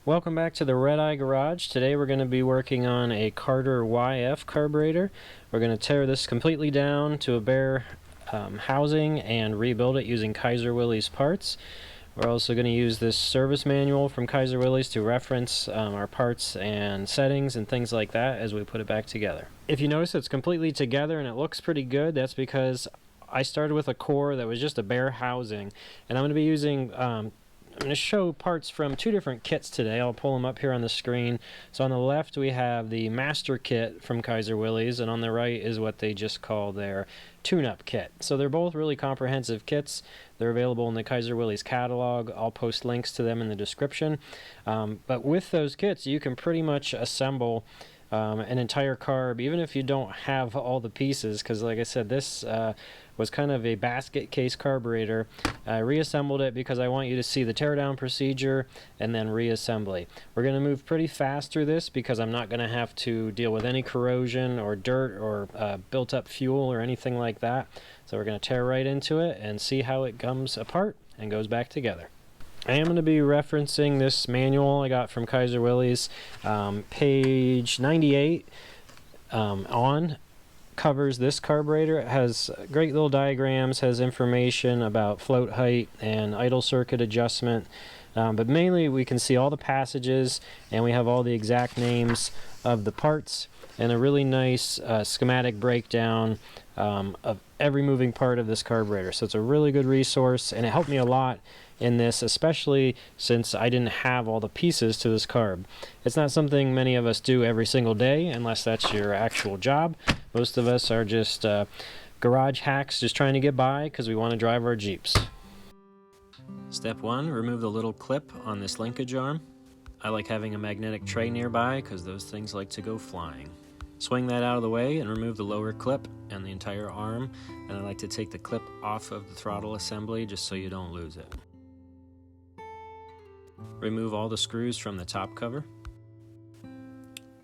Welcome back to the Red Eye Garage. Today we're going to be working on a Carter YF carburetor. We're going to tear this completely down to a bare housing and rebuild it using Kaiser Willys parts. We're also going to use this service manual from Kaiser Willys to reference our parts and settings and things like that as we put it back together. If you notice it's completely together and it looks pretty good, that's because I started with a core that was just a bare housing, and I'm going to be using I'm going to show parts from two different kits today. I'll pull them up here on the screen. So on the left we have the master kit from Kaiser Willys, and on the right is what they just call their tune-up kit. So they're both really comprehensive kits. They're available in the Kaiser Willys catalog. I'll post links to them in the description. But with those kits you can pretty much assemble an entire carb, even if you don't have all the pieces, because like I said, this was kind of a basket case carburetor. I reassembled it because I want you to see the teardown procedure and then reassembly. We're going to move pretty fast through this because I'm not going to have to deal with any corrosion or dirt or built up fuel or anything like that. So we're going to tear right into it and see how it comes apart and goes back together. I am going to be referencing this manual I got from Kaiser Willys. Page 98 on covers this carburetor. It has great little diagrams, has information about float height and idle circuit adjustment, but mainly we can see all the passages and we have all the exact names of the parts and a really nice schematic breakdown of every moving part of this carburetor. So it's a really good resource, and it helped me a lot in this, especially since I didn't have all the pieces to this carb. It's not something many of us do every single day unless that's your actual job. Most of us are just garage hacks just trying to get by because we want to drive our Jeeps. Step 1, remove the little clip on this linkage arm. I like having a magnetic tray nearby because those things like to go flying. Swing that out of the way and remove the lower clip and the entire arm, and I like to take the clip off of the throttle assembly just so you don't lose it. Remove all the screws from the top cover.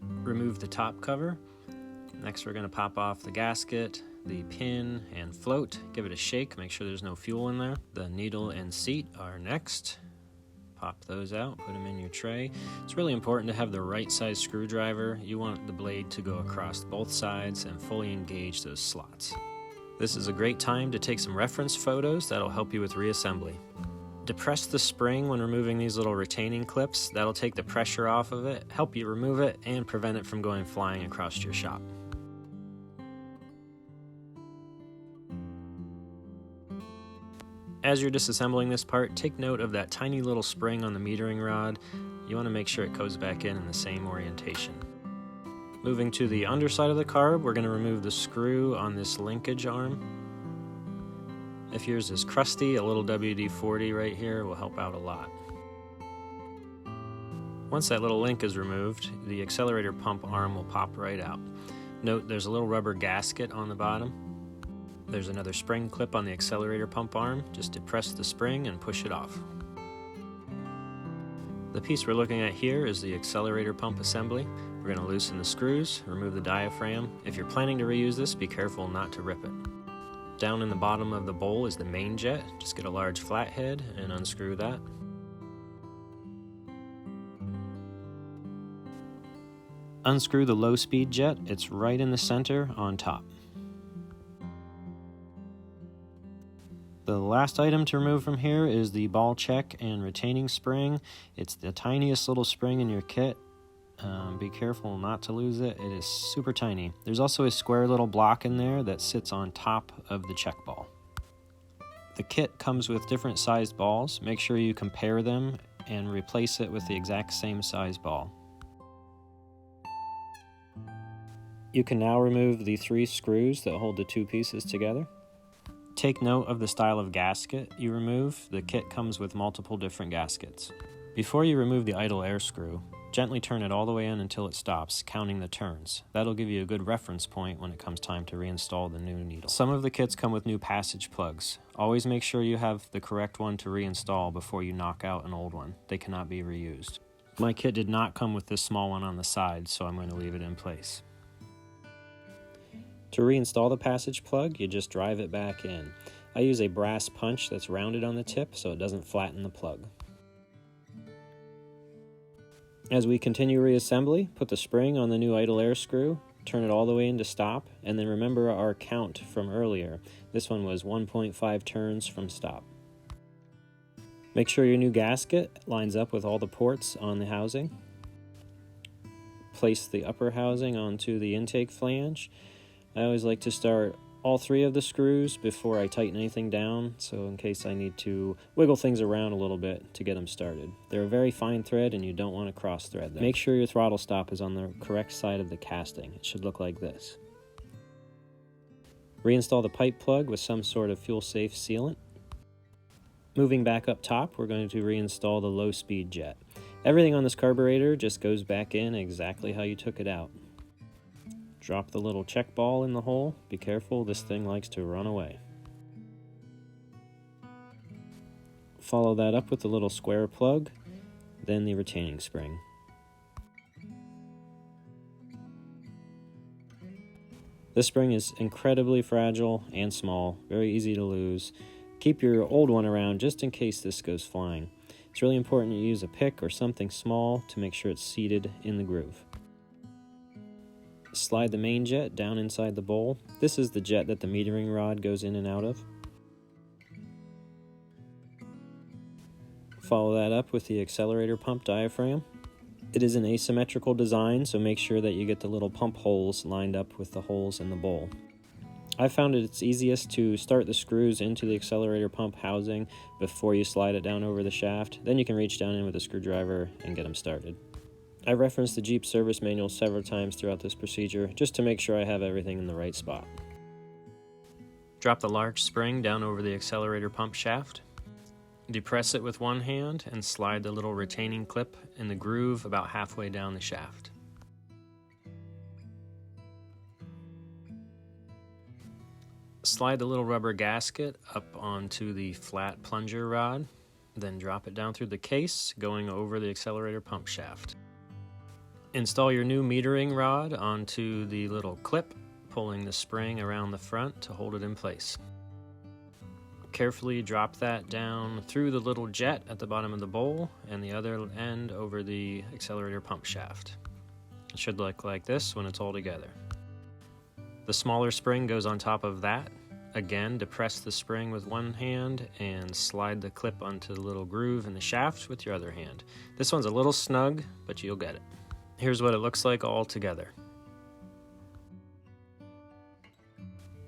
Remove the top cover. Next we're going to pop off the gasket, the pin and float. Give it a shake, make sure there's no fuel in there. The needle and seat are next. Pop those out, put them in your tray. It's really important to have the right size screwdriver. You want the blade to go across both sides and fully engage those slots. This is a great time to take some reference photos that'll help you with reassembly. Depress the spring when removing these little retaining clips. That'll take the pressure off of it, help you remove it, and prevent it from going flying across your shop. As you're disassembling this part, take note of that tiny little spring on the metering rod. You want to make sure it goes back in the same orientation. Moving to the underside of the carb, we're going to remove the screw on this linkage arm. If yours is crusty, a little WD-40 right here will help out a lot. Once that little link is removed, the accelerator pump arm will pop right out. Note there's a little rubber gasket on the bottom. There's another spring clip on the accelerator pump arm. Just depress the spring and push it off. The piece we're looking at here is the accelerator pump assembly. We're going to loosen the screws, remove the diaphragm. If you're planning to reuse this, be careful not to rip it. Down in the bottom of the bowl is the main jet. Just get a large flathead and unscrew that. Unscrew the low-speed jet. It's right in the center on top. The last item to remove from here is the ball check and retaining spring. It's the tiniest little spring in your kit. Be careful not to lose it. It is super tiny. There's also a square little block in there that sits on top of the check ball. The kit comes with different sized balls. Make sure you compare them and replace it with the exact same size ball. You can now remove the 3 screws that hold the 2 pieces together. Take note of the style of gasket you remove. The kit comes with multiple different gaskets. Before you remove the idle air screw, gently turn it all the way in until it stops, counting the turns. That'll give you a good reference point when it comes time to reinstall the new needle. Some of the kits come with new passage plugs. Always make sure you have the correct one to reinstall before you knock out an old one. They cannot be reused. My kit did not come with this small one on the side, so I'm going to leave it in place. To reinstall the passage plug, you just drive it back in. I use a brass punch that's rounded on the tip so it doesn't flatten the plug. As we continue reassembly, put the spring on the new idle air screw, turn it all the way into stop, and then remember our count from earlier. This one was 1.5 turns from stop. Make sure your new gasket lines up with all the ports on the housing. Place the upper housing onto the intake flange. I always like to start all 3 of the screws before I tighten anything down, so in case I need to wiggle things around a little bit to get them started. They're a very fine thread and you don't want to cross thread them. Make sure your throttle stop is on the correct side of the casting. It should look like this. Reinstall the pipe plug with some sort of fuel-safe sealant. Moving back up top, we're going to reinstall the low-speed jet. Everything on this carburetor just goes back in exactly how you took it out. Drop the little check ball in the hole. Be careful, this thing likes to run away. Follow that up with the little square plug, then the retaining spring. This spring is incredibly fragile and small, very easy to lose. Keep your old one around just in case this goes flying. It's really important you use a pick or something small to make sure it's seated in the groove. Slide the main jet down inside the bowl. This is the jet that the metering rod goes in and out of. Follow that up with the accelerator pump diaphragm. It is an asymmetrical design, so make sure that you get the little pump holes lined up with the holes in the bowl. I found it's easiest to start the screws into the accelerator pump housing before you slide it down over the shaft. Then you can reach down in with a screwdriver and get them started. I referenced the Jeep service manual several times throughout this procedure just to make sure I have everything in the right spot. Drop the large spring down over the accelerator pump shaft. Depress it with one hand and slide the little retaining clip in the groove about halfway down the shaft. Slide the little rubber gasket up onto the flat plunger rod, then drop it down through the case going over the accelerator pump shaft. Install your new metering rod onto the little clip, pulling the spring around the front to hold it in place. Carefully drop that down through the little jet at the bottom of the bowl and the other end over the accelerator pump shaft. It should look like this when it's all together. The smaller spring goes on top of that. Again, depress the spring with one hand and slide the clip onto the little groove in the shaft with your other hand. This one's a little snug, but you'll get it. Here's what it looks like all together.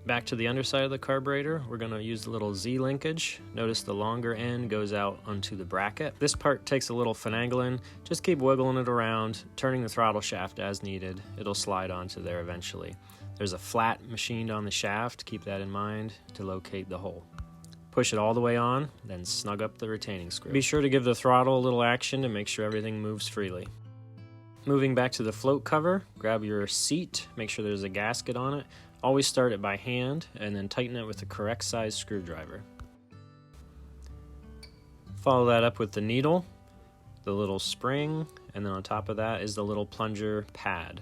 Back to the underside of the carburetor, we're going to use the little Z linkage. Notice the longer end goes out onto the bracket. This part takes a little finagling. Just keep wiggling it around, turning the throttle shaft as needed. It'll slide onto there eventually. There's a flat machined on the shaft, keep that in mind to locate the hole. Push it all the way on, then snug up the retaining screw. Be sure to give the throttle a little action to make sure everything moves freely. Moving back to the float cover, grab your seat, make sure there's a gasket on it. Always start it by hand and then tighten it with the correct size screwdriver. Follow that up with the needle, the little spring, and then on top of that is the little plunger pad.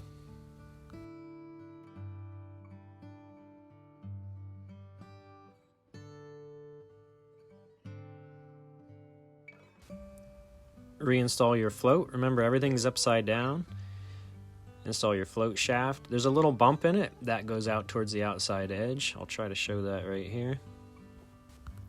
Reinstall your float. Remember, everything's upside down. Install your float shaft. There's a little bump in it that goes out towards the outside edge. I'll try to show that right here.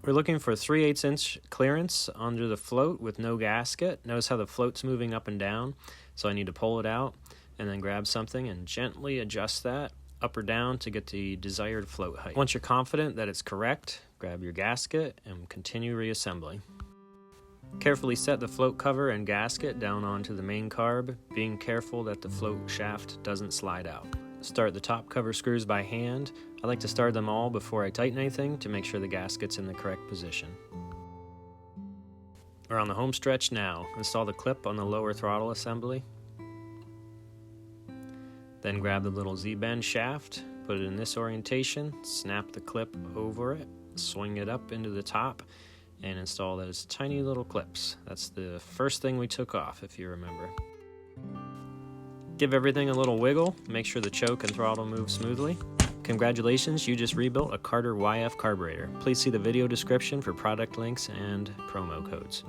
We're looking for 3/8 inch clearance under the float with no gasket. Notice how the float's moving up and down, so I need to pull it out and then grab something and gently adjust that up or down to get the desired float height. Once you're confident that it's correct, grab your gasket and continue reassembly. Carefully set the float cover and gasket down onto the main carb, being careful that the float shaft doesn't slide out. Start the top cover screws by hand. I like to start them all before I tighten anything to make sure the gasket's in the correct position. We're on the home stretch now. Install the clip on the lower throttle assembly. Then grab the little Z-bend shaft, put it in this orientation, snap the clip over it, swing it up into the top, and install those tiny little clips. That's the first thing we took off, if you remember. Give everything a little wiggle, make sure the choke and throttle move smoothly. Congratulations, you just rebuilt a Kaiser YF carburetor. Please see the video description for product links and promo codes.